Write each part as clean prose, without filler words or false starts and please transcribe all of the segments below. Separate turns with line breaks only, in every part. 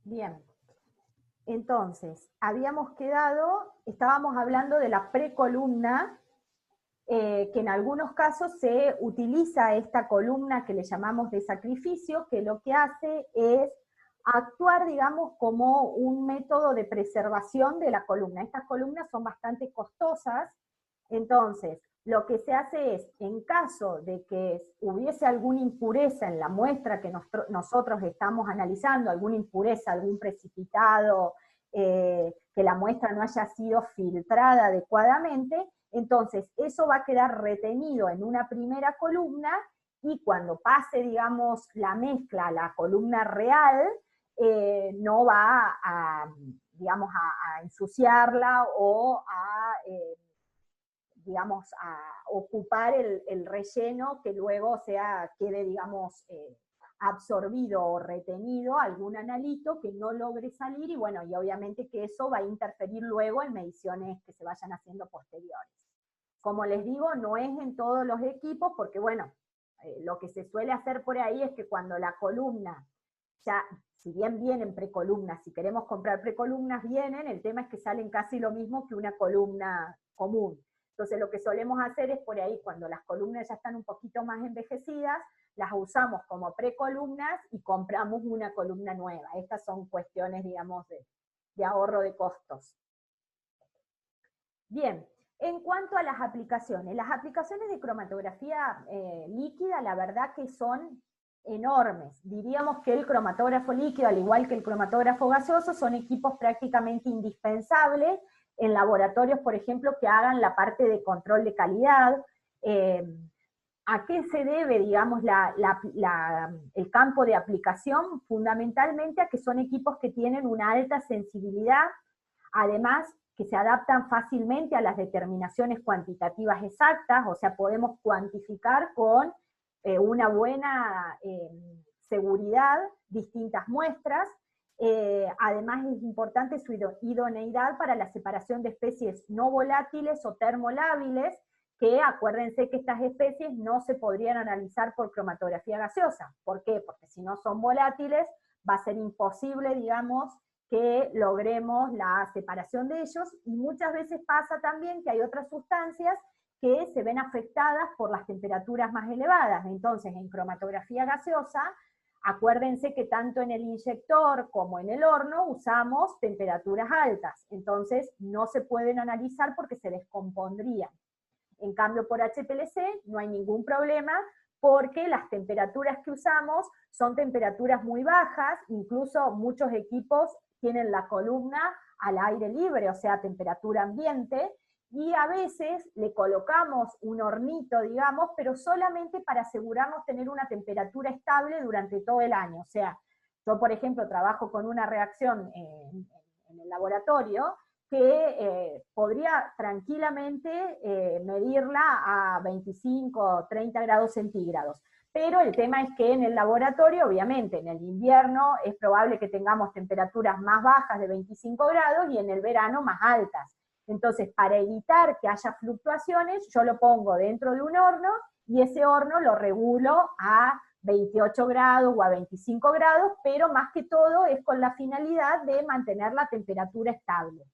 Bien. Entonces, estábamos hablando de la precolumna, que en algunos casos se utiliza esta columna que le llamamos de sacrificio, que lo que hace es actuar, digamos, como un método de preservación de la columna. Estas columnas son bastante costosas, entonces lo que se hace es, en caso de que hubiese alguna impureza en la muestra que nosotros estamos analizando, alguna impureza, algún precipitado, que la muestra no haya sido filtrada adecuadamente, entonces eso va a quedar retenido en una primera columna, y cuando pase, digamos, la mezcla a la columna real, no va a, digamos, a ensuciarla o a, digamos, a ocupar el relleno que luego quede, digamos, absorbido o retenido algún analito que no logre salir, y bueno, y obviamente que eso va a interferir luego en mediciones que se vayan haciendo posteriores. Como les digo, no es en todos los equipos, porque bueno, lo que se suele hacer por ahí es que cuando la columna, ya, si bien vienen precolumnas, si queremos comprar precolumnas, vienen, el tema es que salen casi lo mismo que una columna común. Entonces lo que solemos hacer es por ahí, cuando las columnas ya están un poquito más envejecidas, las usamos como precolumnas y compramos una columna nueva. Estas son cuestiones, digamos, de ahorro de costos. Bien, en cuanto a las aplicaciones de cromatografía líquida, la verdad que son enormes. Diríamos que el cromatógrafo líquido, al igual que el cromatógrafo gaseoso, son equipos prácticamente indispensables en laboratorios, por ejemplo, que hagan la parte de control de calidad. ¿A qué se debe, digamos, el campo de aplicación? Fundamentalmente a que son equipos que tienen una alta sensibilidad, además que se adaptan fácilmente a las determinaciones cuantitativas exactas, o sea, podemos cuantificar con una buena seguridad distintas muestras. Además es importante su idoneidad para la separación de especies no volátiles o termolábiles, que acuérdense que estas especies no se podrían analizar por cromatografía gaseosa. ¿Por qué? Porque si no son volátiles, va a ser imposible, digamos, que logremos la separación de ellos, y muchas veces pasa también que hay otras sustancias que se ven afectadas por las temperaturas más elevadas. Entonces, en cromatografía gaseosa, acuérdense que tanto en el inyector como en el horno usamos temperaturas altas, entonces no se pueden analizar porque se descompondrían. En cambio, por HPLC no hay ningún problema, porque las temperaturas que usamos son temperaturas muy bajas, incluso muchos equipos tienen la columna al aire libre, o sea, temperatura ambiente, y a veces le colocamos un hornito, digamos, pero solamente para asegurarnos tener una temperatura estable durante todo el año. O sea, yo, por ejemplo, trabajo con una reacción en el laboratorio que podría tranquilamente medirla a 25 o 30 grados centígrados. Pero el tema es que en el laboratorio, obviamente, en el invierno es probable que tengamos temperaturas más bajas de 25 grados y en el verano más altas. Entonces, para evitar que haya fluctuaciones, yo lo pongo dentro de un horno y ese horno lo regulo a 28 grados o a 25 grados, pero más que todo es con la finalidad de mantener la temperatura estable.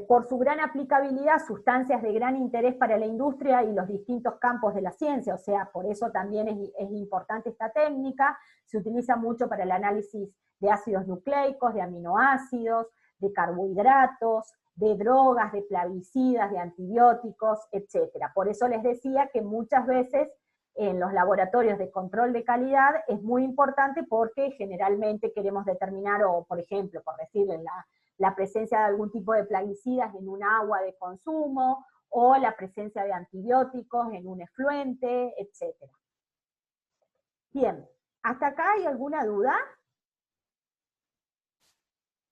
Por su gran aplicabilidad, sustancias de gran interés para la industria y los distintos campos de la ciencia, o sea, por eso también es importante esta técnica. Se utiliza mucho para el análisis de ácidos nucleicos, de aminoácidos, de carbohidratos, de drogas, de plaguicidas, de antibióticos, etc. Por eso les decía que muchas veces en los laboratorios de control de calidad es muy importante, porque generalmente queremos determinar, o por ejemplo, por decirle, la presencia de algún tipo de plaguicidas en un agua de consumo, o la presencia de antibióticos en un efluente, etc. Bien, ¿hasta acá hay alguna duda?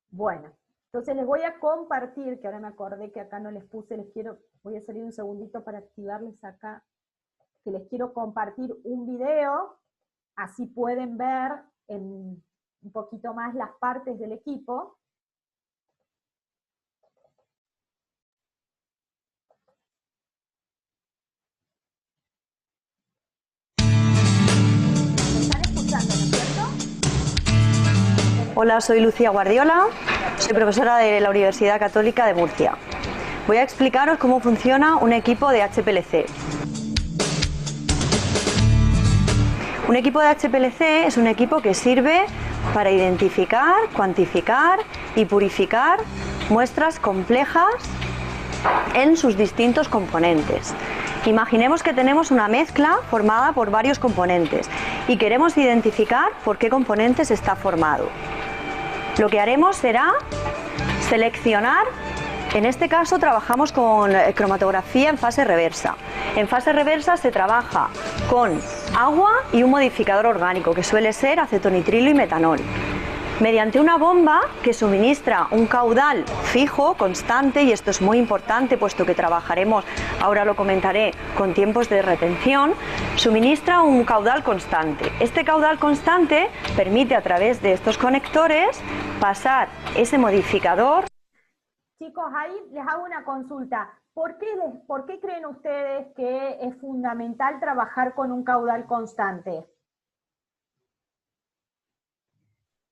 Bueno, entonces les voy a compartir, que ahora me acordé que acá no les puse, voy a salir un segundito para activarles acá, que les quiero compartir un video, así pueden ver un poquito más las partes del equipo. ¿Me están escuchando, no es cierto?
Hola, soy Lucía Guardiola, soy profesora de la Universidad Católica de Murcia. Voy a explicaros cómo funciona un equipo de HPLC. Un equipo de HPLC es un equipo que sirve para identificar, cuantificar y purificar muestras complejas en sus distintos componentes. Imaginemos que tenemos una mezcla formada por varios componentes y queremos identificar por qué componentes está formado. Lo que haremos será seleccionar, en este caso trabajamos con cromatografía en fase reversa. En fase reversa se trabaja con agua y un modificador orgánico, que suele ser acetonitrilo y metanol, mediante una bomba que suministra un caudal fijo, constante, y esto es muy importante puesto que trabajaremos, ahora lo comentaré, con tiempos de retención, suministra un caudal constante. Este caudal constante permite a través de estos conectores pasar ese modificador.
Chicos, ahí les hago una consulta. ¿Por qué creen ustedes que es fundamental trabajar con un caudal constante?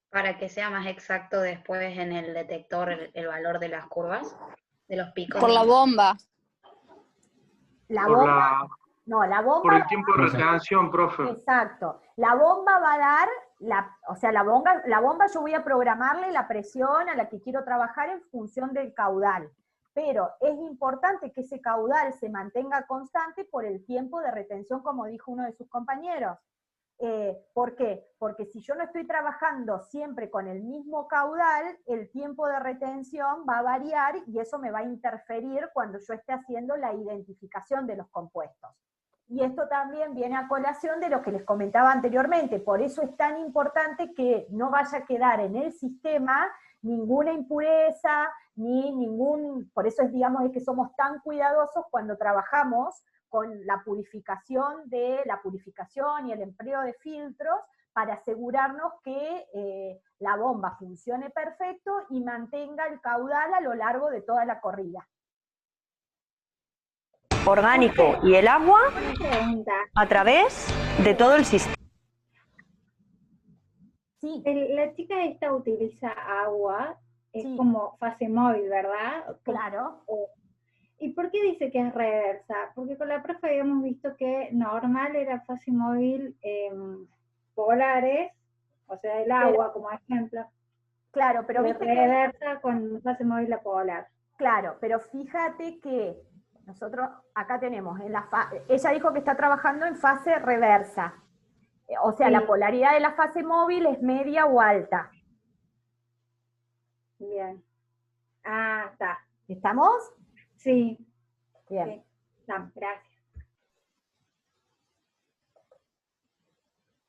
Para que sea más exacto después en el detector el valor de las curvas, de los picos.
Por la bomba.
La bomba. No, la bomba.
Por el tiempo de retención, profe.
Exacto. La bomba va a dar, la bomba yo voy a programarle la presión a la que quiero trabajar en función del caudal. Pero es importante que ese caudal se mantenga constante por el tiempo de retención, como dijo uno de sus compañeros. ¿Por qué? Porque si yo no estoy trabajando siempre con el mismo caudal, el tiempo de retención va a variar y eso me va a interferir cuando yo esté haciendo la identificación de los compuestos. Y esto también viene a colación de lo que les comentaba anteriormente, por eso es tan importante que no vaya a quedar en el sistema ninguna impureza, por eso es, digamos, es que somos tan cuidadosos cuando trabajamos con la purificación y el empleo de filtros para asegurarnos que la bomba funcione perfecto y mantenga el caudal a lo largo de toda la corrida.
Orgánico y el agua a través de todo el sistema.
Sí. La chica esta utiliza agua, es
Sí.
como fase móvil, ¿verdad?
Claro.
¿Y por qué dice que es reversa? Porque con la profe habíamos visto que normal era fase móvil polares, o sea, el agua como ejemplo.
Claro, pero
viste reversa con fase móvil a polar.
Claro, pero fíjate que nosotros acá tenemos, ella dijo que está trabajando en fase reversa. O sea, sí. La polaridad de la fase móvil es media o alta.
Bien. Ah, está.
¿Estamos?
Sí.
Bien.
Okay. Está, gracias.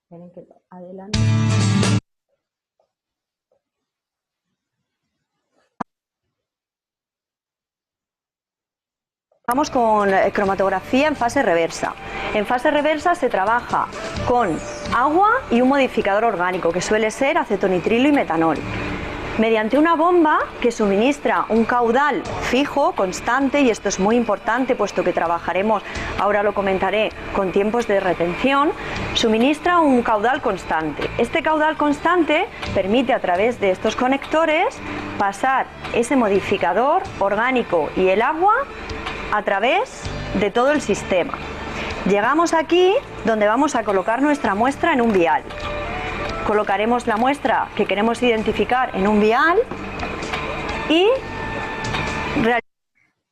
Tienen que adelante.
Vamos con cromatografía en fase reversa. En fase reversa se trabaja con agua y un modificador orgánico, que suele ser acetonitrilo y metanol, mediante una bomba que suministra un caudal fijo, constante, y esto es muy importante puesto que trabajaremos, ahora lo comentaré, con tiempos de retención, suministra un caudal constante. Este caudal constante permite a través de estos conectores pasar ese modificador orgánico y el agua a través de todo el sistema. Llegamos aquí donde vamos a colocar nuestra muestra en un vial. Colocaremos la muestra que queremos identificar en un vial y...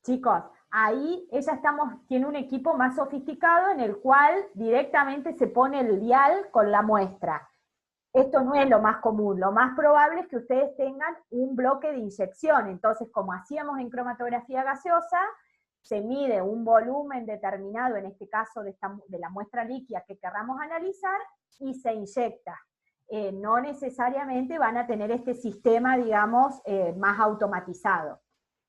Chicos, ahí ella tiene un equipo más sofisticado en el cual directamente se pone el vial con la muestra. Esto no es lo más común, lo más probable es que ustedes tengan un bloque de inyección. Entonces, como hacíamos en cromatografía gaseosa, se mide un volumen determinado, en este caso de la muestra líquida que querramos analizar, y se inyecta. No necesariamente van a tener este sistema, digamos, más automatizado.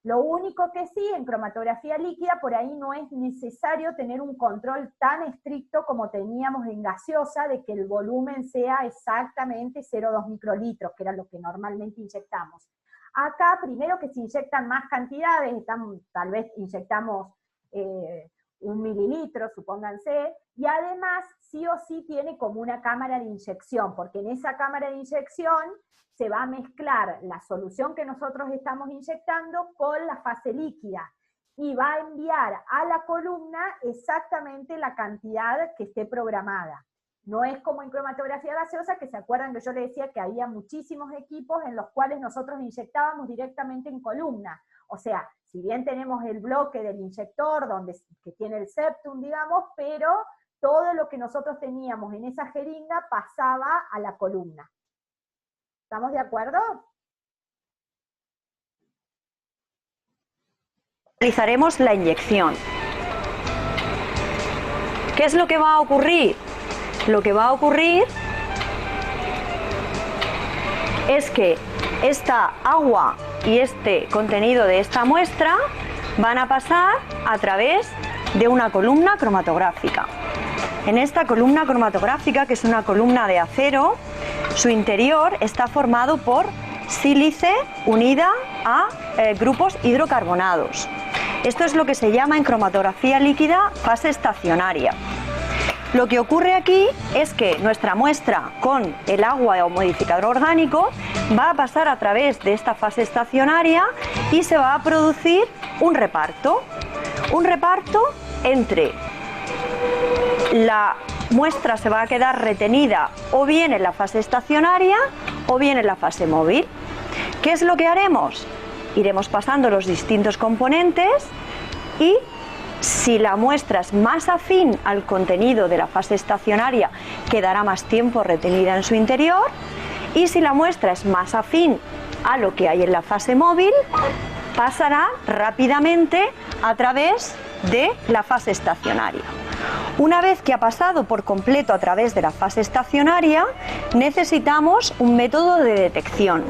Lo único que sí, en cromatografía líquida, por ahí no es necesario tener un control tan estricto como teníamos en gaseosa, de que el volumen sea exactamente 0,2 microlitros, que era lo que normalmente inyectamos. Acá, primero que se inyectan más cantidades, tal vez inyectamos 1 mililitro, supónganse, y además sí o sí tiene como una cámara de inyección, porque en esa cámara de inyección se va a mezclar la solución que nosotros estamos inyectando con la fase líquida, y va a enviar a la columna exactamente la cantidad que esté programada. No es como en cromatografía gaseosa, que se acuerdan que yo les decía que había muchísimos equipos en los cuales nosotros inyectábamos directamente en columna. O sea, si bien tenemos el bloque del inyector, que tiene el septum, digamos, pero todo lo que nosotros teníamos en esa jeringa pasaba a la columna. ¿Estamos de acuerdo?
Realizaremos la inyección. ¿Qué es lo que va a ocurrir? Lo que va a ocurrir es que esta agua y este contenido de esta muestra van a pasar a través de una columna cromatográfica. En esta columna cromatográfica, que es una columna de acero, su interior está formado por sílice unida a grupos hidrocarbonados. Esto es lo que se llama en cromatografía líquida fase estacionaria. Lo que ocurre aquí es que nuestra muestra con el agua o modificador orgánico va a pasar a través de esta fase estacionaria y se va a producir un reparto. Un reparto entre la muestra se va a quedar retenida o bien en la fase estacionaria o bien en la fase móvil. ¿Qué es lo que haremos? Iremos pasando los distintos componentes y si la muestra es más afín al contenido de la fase estacionaria, quedará más tiempo retenida en su interior, y si la muestra es más afín a lo que hay en la fase móvil, pasará rápidamente a través de la fase estacionaria. Una vez que ha pasado por completo a través de la fase estacionaria, necesitamos un método de detección.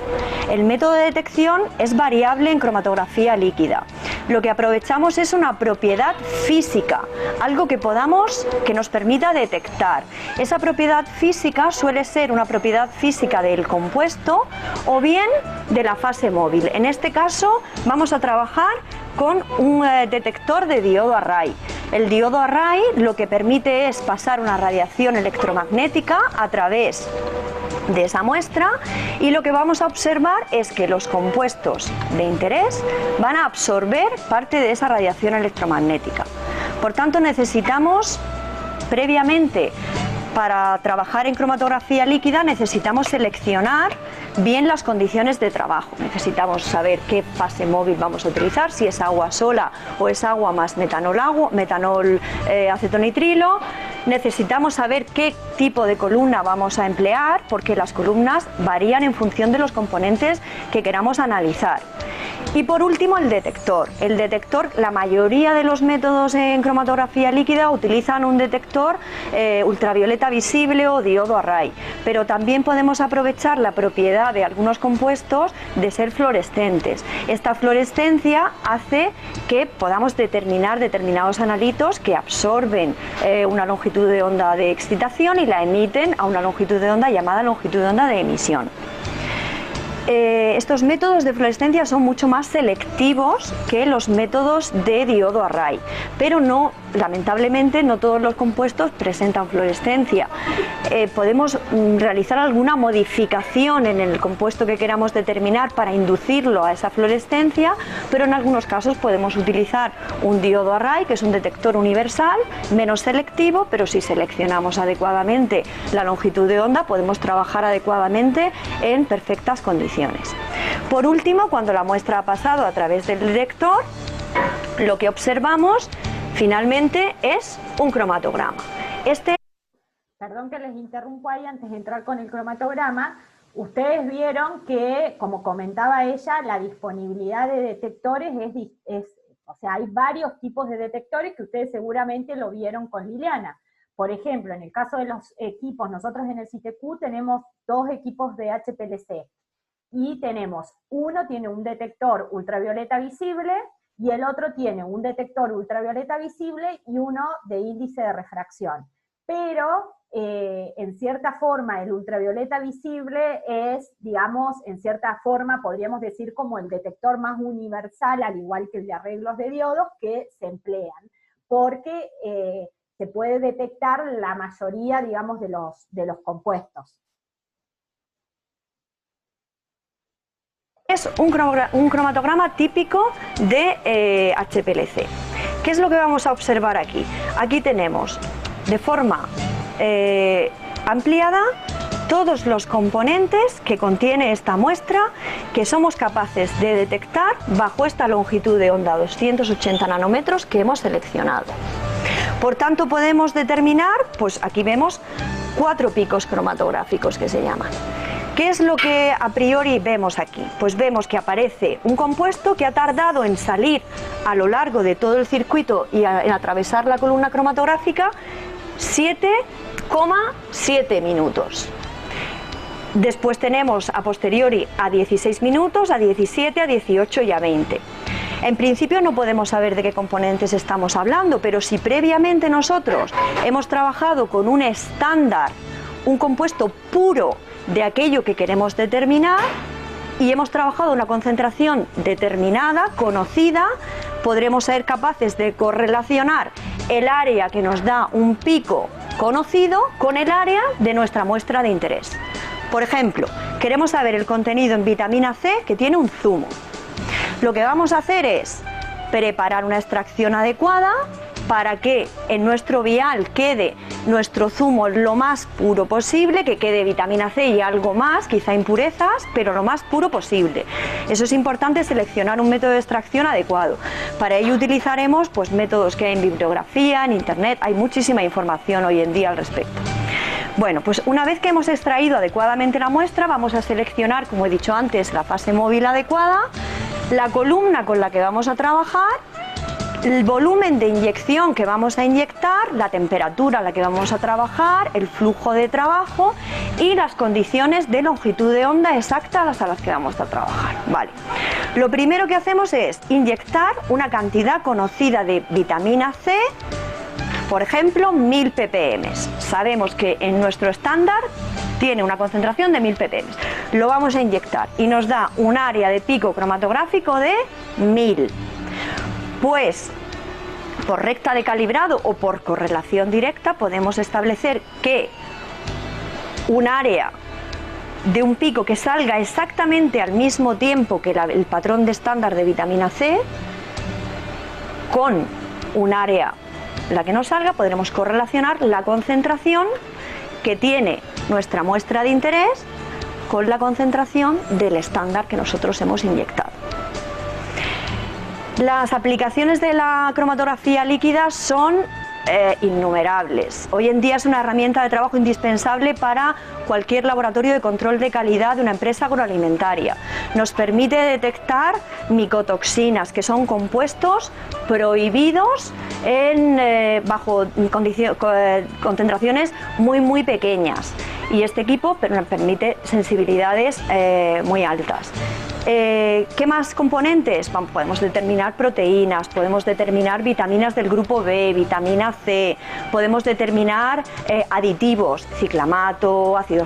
El método de detección es variable en cromatografía líquida. Lo que aprovechamos es una propiedad física, algo que nos permita detectar. Esa propiedad física suele ser una propiedad física del compuesto o bien de la fase móvil. En este caso vamos a trabajar con un detector de diodo Array. El diodo Array lo que permite es pasar una radiación electromagnética a través de esa muestra, y lo que vamos a observar es que los compuestos de interés van a absorber parte de esa radiación electromagnética. Por tanto, necesitamos previamente, para trabajar en cromatografía líquida, necesitamos seleccionar bien las condiciones de trabajo. Necesitamos saber qué fase móvil vamos a utilizar, si es agua sola o es agua más metanol acetonitrilo. Necesitamos saber qué tipo de columna vamos a emplear, porque las columnas varían en función de los componentes que queramos analizar. Y por último, el detector. El detector, la mayoría de los métodos en cromatografía líquida utilizan un detector ultravioleta visible o diodo Array, pero también podemos aprovechar la propiedad de algunos compuestos de ser fluorescentes. Esta fluorescencia hace que podamos determinar determinados analitos que absorben una longitud de onda de excitación y la emiten a una longitud de onda llamada longitud de onda de emisión. Estos métodos de fluorescencia son mucho más selectivos que los métodos de diodo Array, pero lamentablemente no todos los compuestos presentan fluorescencia. Podemos realizar alguna modificación en el compuesto que queramos determinar para inducirlo a esa fluorescencia, pero en algunos casos podemos utilizar un diodo Array, que es un detector universal, menos selectivo, pero si seleccionamos adecuadamente la longitud de onda podemos trabajar adecuadamente en perfectas condiciones. Por último, cuando la muestra ha pasado a través del detector, lo que observamos finalmente es un cromatograma.
Perdón que les interrumpo ahí antes de entrar con el cromatograma. Ustedes vieron que, como comentaba ella, la disponibilidad de detectores o sea, hay varios tipos de detectores que ustedes seguramente lo vieron con Liliana. Por ejemplo, en el caso de los equipos, nosotros en el CITEQ tenemos 2 equipos de HPLC. Y uno tiene un detector ultravioleta visible y el otro tiene un detector ultravioleta visible y uno de índice de refracción. Pero, en cierta forma, el ultravioleta visible es, digamos, en cierta forma, podríamos decir como el detector más universal, al igual que el de arreglos de diodos, que se emplean. porque se puede detectar la mayoría, digamos, de los compuestos.
Es un cromatograma típico de HPLC. ¿Qué es lo que vamos a observar aquí? Aquí tenemos de forma ampliada todos los componentes que contiene esta muestra que somos capaces de detectar bajo esta longitud de onda 280 nanómetros que hemos seleccionado. Por tanto, podemos determinar, pues aquí vemos 4 picos cromatográficos que se llaman. ¿Qué es lo que a priori vemos aquí? Pues vemos que aparece un compuesto que ha tardado en salir a lo largo de todo el circuito y en atravesar la columna cromatográfica 7,7 minutos. Después tenemos a posteriori a 16 minutos, a 17, a 18 y a 20. En principio no podemos saber de qué componentes estamos hablando, pero si previamente nosotros hemos trabajado con un estándar, un compuesto puro de aquello que queremos determinar, y hemos trabajado una concentración determinada, conocida, podremos ser capaces de correlacionar el área que nos da un pico conocido con el área de nuestra muestra de interés. Por ejemplo, queremos saber el contenido en vitamina C que tiene un zumo. Lo que vamos a hacer es preparar una extracción adecuada para que en nuestro vial quede nuestro zumo lo más puro posible, que quede vitamina C y algo más, quizá impurezas, pero lo más puro posible. Eso es importante, seleccionar un método de extracción adecuado. Para ello utilizaremos pues métodos que hay en bibliografía, en internet, hay muchísima información hoy en día al respecto. Bueno, pues una vez que hemos extraído adecuadamente la muestra, vamos a seleccionar, como he dicho antes, la fase móvil adecuada, la columna con la que vamos a trabajar, el volumen de inyección que vamos a inyectar, la temperatura a la que vamos a trabajar, el flujo de trabajo y las condiciones de longitud de onda exactas a las que vamos a trabajar. Vale. Lo primero que hacemos es inyectar una cantidad conocida de vitamina C, por ejemplo, 1000 ppm. Sabemos que en nuestro estándar tiene una concentración de 1000 ppm. Lo vamos a inyectar y nos da un área de pico cromatográfico de 1000. Pues por recta de calibrado o por correlación directa podemos establecer que un área de un pico que salga exactamente al mismo tiempo que el patrón de estándar de vitamina C, con un área la que no salga, podremos correlacionar la concentración que tiene nuestra muestra de interés con la concentración del estándar que nosotros hemos inyectado. Las aplicaciones de la cromatografía líquida son innumerables. Hoy en día es una herramienta de trabajo indispensable para cualquier laboratorio de control de calidad de una empresa agroalimentaria. Nos permite detectar micotoxinas, que son compuestos prohibidos bajo concentraciones muy pequeñas. Y este equipo nos permite sensibilidades muy altas. ¿Qué más componentes? Podemos determinar proteínas, podemos determinar vitaminas del grupo B, vitamina C, podemos determinar aditivos, ciclamato, ácido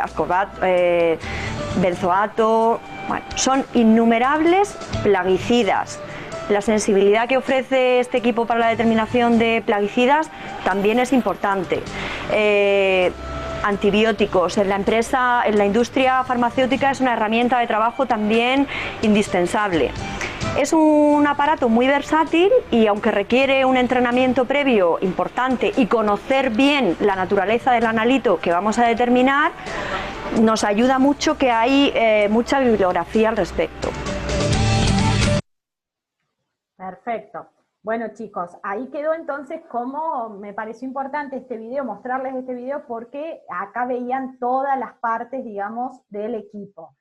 ascorbato, benzoato. Bueno, son innumerables plaguicidas. La sensibilidad que ofrece este equipo para la determinación de plaguicidas también es importante. Antibióticos en la industria farmacéutica es una herramienta de trabajo también indispensable. Es un aparato muy versátil y aunque requiere un entrenamiento previo importante y conocer bien la naturaleza del analito que vamos a determinar, nos ayuda mucho que hay mucha bibliografía al respecto.
Perfecto. Bueno chicos, ahí quedó entonces cómo me pareció importante este video, mostrarles este video porque acá veían todas las partes, digamos, del equipo.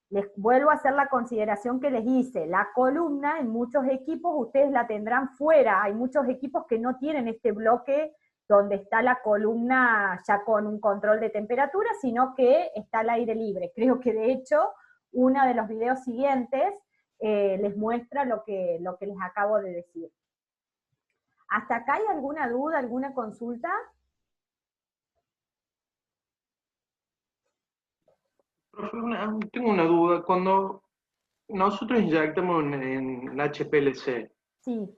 Les vuelvo a hacer la consideración que les hice, la columna en muchos equipos ustedes la tendrán fuera, hay muchos equipos que no tienen este bloque donde está la columna ya con un control de temperatura, sino que está al aire libre. Creo que de hecho uno de los videos siguientes les muestra lo que les acabo de decir. ¿Hasta acá hay alguna duda, alguna consulta?
Profe, tengo una duda. Cuando nosotros inyectamos en HPLC,
Sí.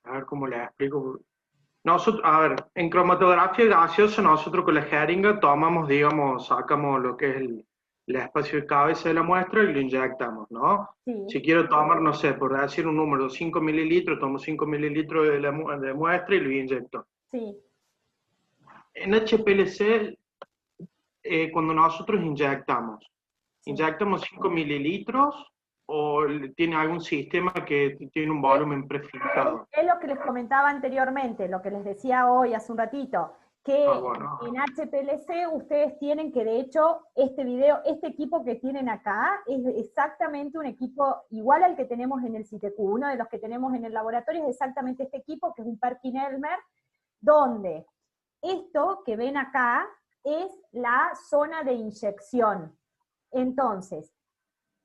a ver cómo les explico. Nosotros, a ver, en cromatografía gaseosa nosotros con la jeringa tomamos, digamos, sacamos lo que es el espacio de cabeza de la muestra y lo inyectamos, ¿no?
Sí,
Si quiero tomar, no sé, por decir un número, 5 mililitros, tomo 5 mililitros de muestra y lo inyecto.
sí.
En HPLC, cuando nosotros
Sí.
¿inyectamos 5 mililitros o tiene algún sistema que tiene un volumen prefijado?
Es lo que les comentaba anteriormente, lo que les decía hoy hace un ratito, que
Bueno.
en HPLC ustedes tienen que, de hecho, este equipo que tienen acá es exactamente un equipo igual al que tenemos en el CITEQ. Uno de los que tenemos en el laboratorio es exactamente este equipo, que es un Perkin-Elmer, donde esto que ven acá es la zona de inyección. Entonces,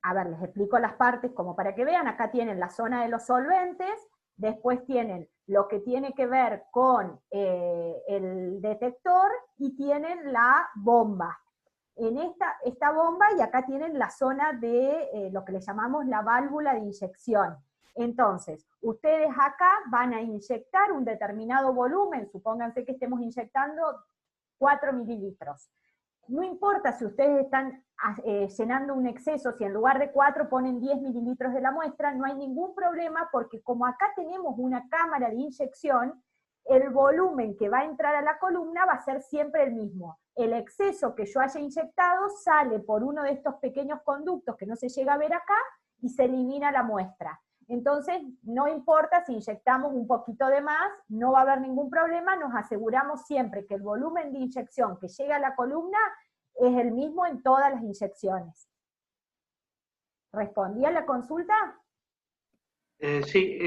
a ver, les explico las partes como para que vean. Acá tienen la zona de los solventes, después tienen lo que tiene que ver con el detector y tienen la bomba. En esta bomba, y acá tienen la zona de lo que le llamamos la válvula de inyección. Entonces, ustedes acá van a inyectar un determinado volumen, supónganse que estemos inyectando 4 mililitros. No importa si ustedes están llenando un exceso, si en lugar de 4 ponen 10 mililitros de la muestra, no hay ningún problema, porque como acá tenemos una cámara de inyección, el volumen que va a entrar a la columna va a ser siempre el mismo. El exceso que yo haya inyectado sale por uno de estos pequeños conductos que no se llega a ver acá y se elimina la muestra. Entonces, no importa si inyectamos un poquito de más, no va a haber ningún problema, nos aseguramos siempre que el volumen de inyección que llega a la columna es el mismo en todas las inyecciones. ¿Respondí a la consulta?
Sí,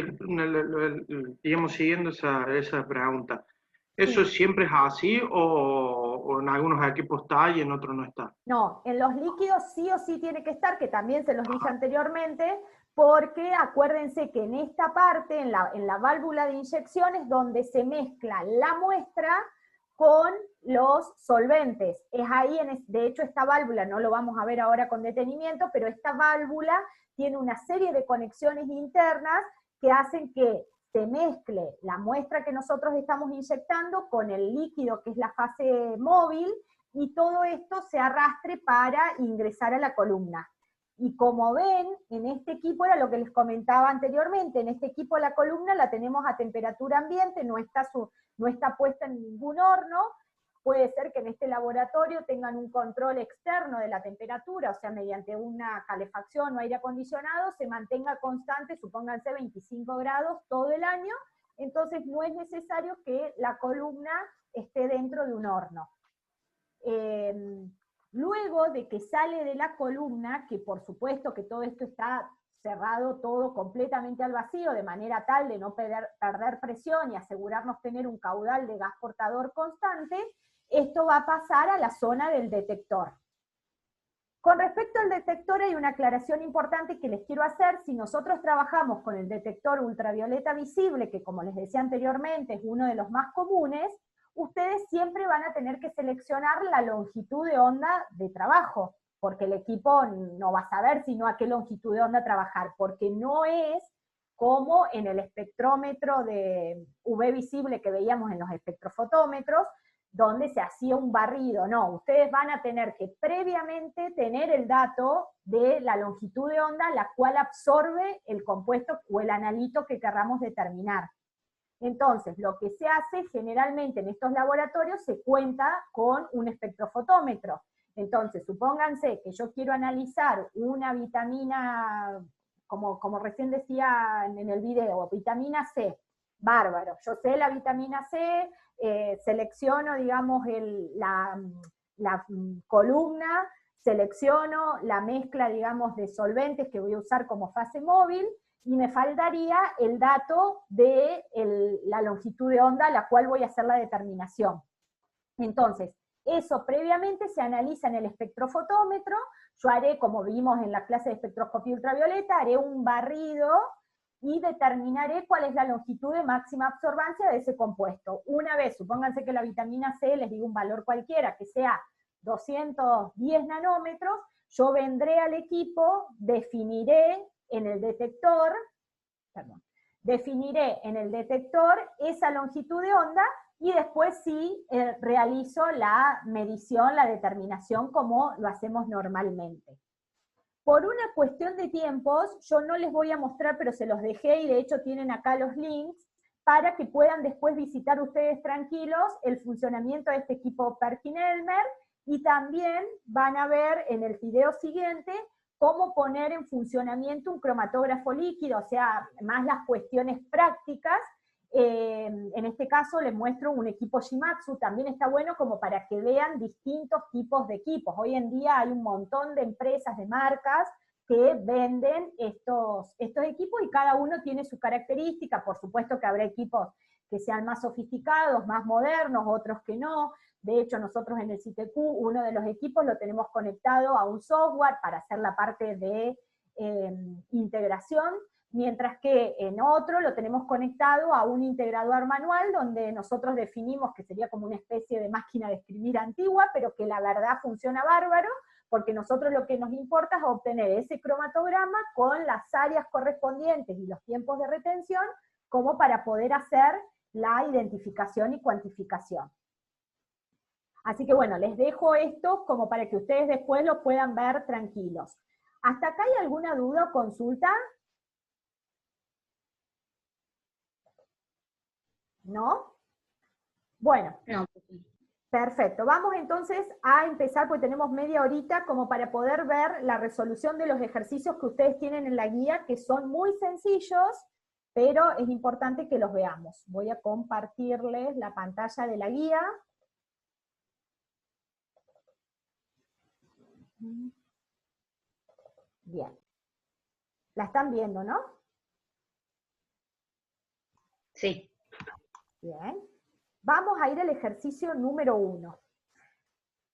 digamos, siguiendo esa pregunta. ¿Eso
Sí.
siempre es así o en algunos equipos está y en otros no está?
No, en los líquidos sí o sí tiene que estar, que también se los dije anteriormente, porque acuérdense que en esta parte, en la válvula de inyección, es donde se mezcla la muestra con los solventes. Es ahí, de hecho, esta válvula, no lo vamos a ver ahora con detenimiento, pero esta válvula tiene una serie de conexiones internas que hacen que se mezcle la muestra que nosotros estamos inyectando con el líquido, que es la fase móvil, y todo esto se arrastre para ingresar a la columna. Y como ven, en este equipo era lo que les comentaba anteriormente, en este equipo la columna la tenemos a temperatura ambiente, no está puesta en ningún horno. Puede ser que en este laboratorio tengan un control externo de la temperatura, o sea, mediante una calefacción o aire acondicionado, se mantenga constante, supónganse 25 grados todo el año, entonces no es necesario que la columna esté dentro de un horno. Luego de que sale de la columna, que por supuesto que todo esto está cerrado todo completamente al vacío, de manera tal de no perder presión y asegurarnos tener un caudal de gas portador constante, esto va a pasar a la zona del detector. Con respecto al detector hay una aclaración importante que les quiero hacer. Si nosotros trabajamos con el detector ultravioleta visible, que como les decía anteriormente es uno de los más comunes, ustedes siempre van a tener que seleccionar la longitud de onda de trabajo, porque el equipo no va a saber sino a qué longitud de onda trabajar, porque no es como en el espectrómetro de UV visible que veíamos en los espectrofotómetros, donde se hacía un barrido. No, ustedes van a tener que previamente tener el dato de la longitud de onda, la cual absorbe el compuesto o el analito que querramos determinar. Entonces, lo que se hace generalmente en estos laboratorios se cuenta con un espectrofotómetro. Entonces, supónganse que yo quiero analizar una vitamina, como recién decía en el video, vitamina C. Bárbaro, yo sé la vitamina C, selecciono, digamos, la columna, selecciono la mezcla, digamos, de solventes que voy a usar como fase móvil, y me faltaría el dato de la longitud de onda a la cual voy a hacer la determinación. Entonces, eso previamente se analiza en el espectrofotómetro. Yo haré, como vimos en la clase de espectroscopía ultravioleta, haré un barrido y determinaré cuál es la longitud de máxima absorbancia de ese compuesto. Una vez, supónganse que la vitamina C, les digo un valor cualquiera, que sea 210 nanómetros, yo vendré al equipo, definiré en el detector, definiré en el detector esa longitud de onda y después sí realizo la medición, la determinación como lo hacemos normalmente. Por una cuestión de tiempos, yo no les voy a mostrar, pero se los dejé y de hecho tienen acá los links para que puedan después visitar ustedes tranquilos el funcionamiento de este equipo Perkin-Elmer, y también van a ver en el video siguiente cómo poner en funcionamiento un cromatógrafo líquido, o sea, más las cuestiones prácticas. En este caso les muestro un equipo Shimatsu, también está bueno como para que vean distintos tipos de equipos. Hoy en día hay un montón de empresas, de marcas, que venden estos equipos y cada uno tiene su característica. Por supuesto que habrá equipos que sean más sofisticados, más modernos, otros que no. De hecho, nosotros en el CITEQ, uno de los equipos lo tenemos conectado a un software para hacer la parte de integración, mientras que en otro lo tenemos conectado a un integrador manual donde nosotros definimos que sería como una especie de máquina de escribir antigua, pero que la verdad funciona bárbaro, porque nosotros lo que nos importa es obtener ese cromatograma con las áreas correspondientes y los tiempos de retención, como para poder hacer la identificación y cuantificación. Así que bueno, les dejo esto como para que ustedes después lo puedan ver tranquilos. ¿Hasta acá hay alguna duda o consulta? ¿No? Bueno,
No.
perfecto. Vamos entonces a empezar, porque tenemos media horita como para poder ver la resolución de los ejercicios que ustedes tienen en la guía, que son muy sencillos, pero es importante que los veamos. Voy a compartirles la pantalla de la guía. Bien. ¿La están viendo, no?
Sí.
Bien. Vamos a ir al ejercicio número 1.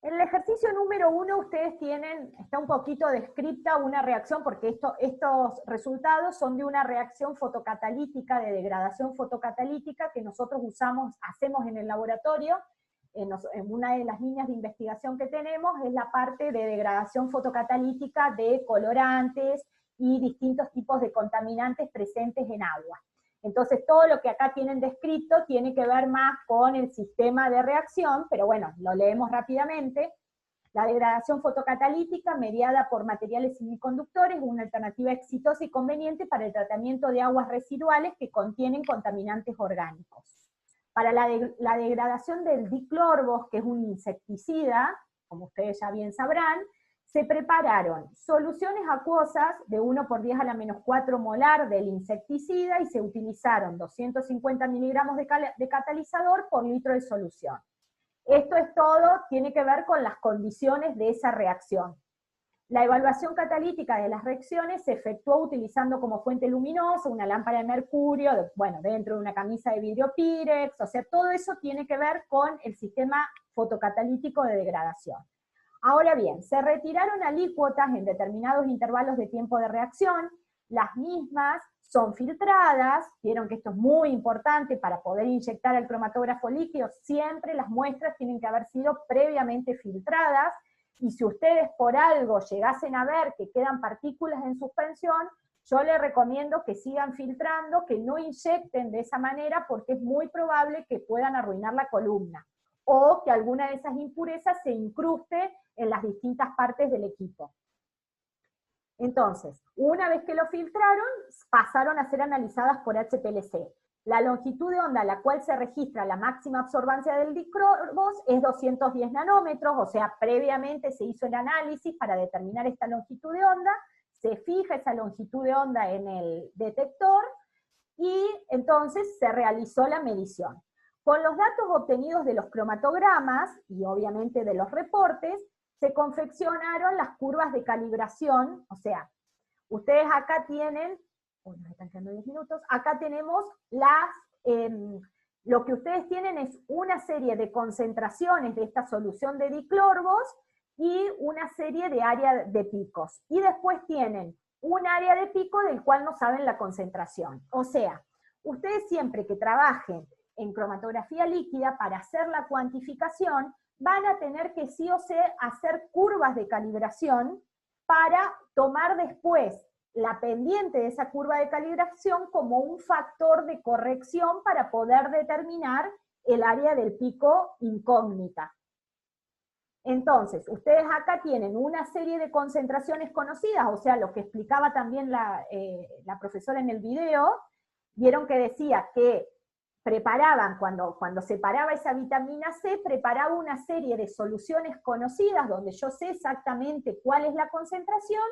En el ejercicio número 1 ustedes tienen, está un poquito descripta una reacción, porque estos resultados son de una reacción fotocatalítica, de degradación fotocatalítica, que nosotros hacemos en el laboratorio. En una de las líneas de investigación que tenemos es la parte de degradación fotocatalítica de colorantes y distintos tipos de contaminantes presentes en agua. Entonces todo lo que acá tienen descrito tiene que ver más con el sistema de reacción, pero bueno, lo leemos rápidamente. La degradación fotocatalítica mediada por materiales semiconductores es una alternativa exitosa y conveniente para el tratamiento de aguas residuales que contienen contaminantes orgánicos. Para la degradación del diclorbos, que es un insecticida, como ustedes ya bien sabrán, se prepararon soluciones acuosas de 1 por 10 a la menos 4 molar del insecticida y se utilizaron 250 miligramos de catalizador por litro de solución. Esto es todo, tiene que ver con las condiciones de esa reacción. La evaluación catalítica de las reacciones se efectuó utilizando como fuente luminosa una lámpara de mercurio, dentro de una camisa de vidrio Pirex, o sea, todo eso tiene que ver con el sistema fotocatalítico de degradación. Ahora bien, se retiraron alícuotas en determinados intervalos de tiempo de reacción, las mismas son filtradas, vieron que esto es muy importante para poder inyectar el cromatógrafo líquido, siempre las muestras tienen que haber sido previamente filtradas, y si ustedes por algo llegasen a ver que quedan partículas en suspensión, yo les recomiendo que sigan filtrando, que no inyecten de esa manera, porque es muy probable que puedan arruinar la columna, o que alguna de esas impurezas se incruste en las distintas partes del equipo. Entonces, una vez que lo filtraron, pasaron a ser analizadas por HPLC. La longitud de onda a la cual se registra la máxima absorbancia del diclorbos es 210 nanómetros, o sea, previamente se hizo el análisis para determinar esta longitud de onda, se fija esa longitud de onda en el detector, y entonces se realizó la medición. Con los datos obtenidos de los cromatogramas, y obviamente de los reportes, se confeccionaron las curvas de calibración, o sea, ustedes acá tienen, nos están quedando 10 minutos, acá tenemos lo que ustedes tienen es una serie de concentraciones de esta solución de diclorbos y una serie de áreas de picos. Y después tienen un área de pico del cual no saben la concentración. O sea, ustedes siempre que trabajen en cromatografía líquida para hacer la cuantificación, van a tener que sí o sí hacer curvas de calibración para tomar después la pendiente de esa curva de calibración como un factor de corrección para poder determinar el área del pico incógnita. Entonces, ustedes acá tienen una serie de concentraciones conocidas, o sea, lo que explicaba también la profesora en el video, vieron que decía que preparaban, cuando separaba esa vitamina C, preparaba una serie de soluciones conocidas, donde yo sé exactamente cuál es la concentración,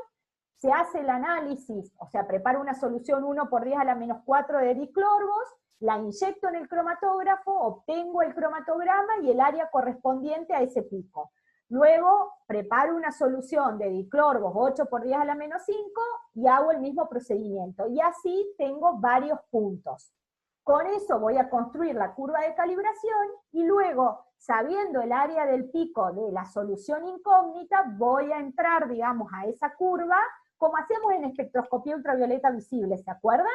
se hace el análisis, o sea, preparo una solución 1 × 10⁻⁴ de diclorvos, la inyecto en el cromatógrafo, obtengo el cromatograma y el área correspondiente a ese pico. Luego preparo una solución de diclorvos 8 × 10⁻⁵ y hago el mismo procedimiento. Y así tengo varios puntos. Con eso voy a construir la curva de calibración y luego, sabiendo el área del pico de la solución incógnita, voy a entrar, digamos, a esa curva, como hacemos en espectroscopía ultravioleta visible, ¿se acuerdan?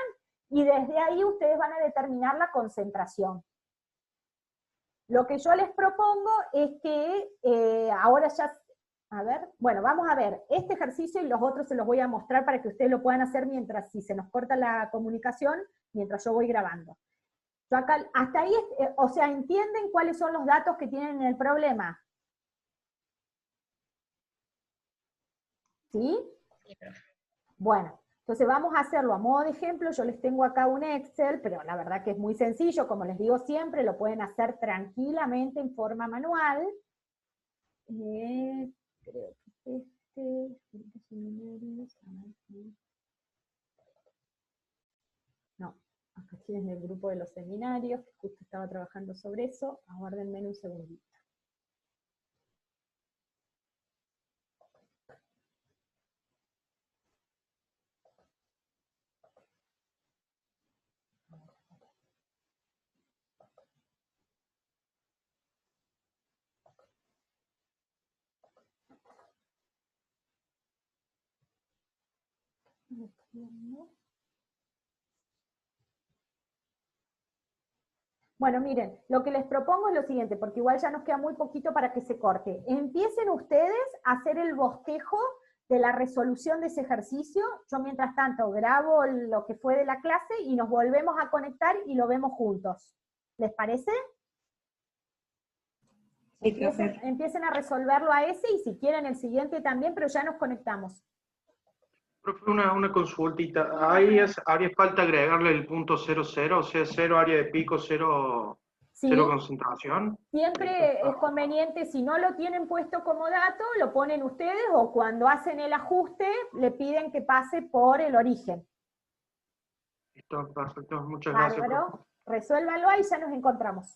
Y desde ahí ustedes van a determinar la concentración. Lo que yo les propongo es que ahora ya, a ver, bueno, vamos a ver este ejercicio y los otros se los voy a mostrar para que ustedes lo puedan hacer mientras, si se nos corta la comunicación, mientras yo voy grabando. Yo acá, hasta ahí, o sea, ¿entienden cuáles son los datos que tienen en el problema? ¿Sí?
Sí, profe.
Bueno, entonces vamos a hacerlo a modo de ejemplo. Yo les tengo acá un Excel, pero la verdad que es muy sencillo, como les digo siempre, lo pueden hacer tranquilamente en forma manual. Creo que no, acá tienen el grupo de los seminarios, que justo estaba trabajando sobre eso. Aguárdenme un segundito. Bueno, miren, lo que les propongo es lo siguiente, porque igual ya nos queda muy poquito para que se corte. Empiecen ustedes a hacer el bosquejo de la resolución de ese ejercicio. Yo mientras tanto grabo lo que fue de la clase y nos volvemos a conectar y lo vemos juntos. ¿Les parece? Empiecen a resolverlo a ese y si quieren el siguiente también, pero ya nos conectamos.
Profe, una consultita. Ahí haría falta agregarle el punto 00, o sea, 0 área de pico, 0
Sí.
Concentración.
Siempre es conveniente, si no lo tienen puesto como dato, lo ponen ustedes, o cuando hacen el ajuste, le piden que pase por el origen.
Listo, perfecto. Muchas gracias.
Bárbaro. Resuélvalo ahí, ya nos encontramos.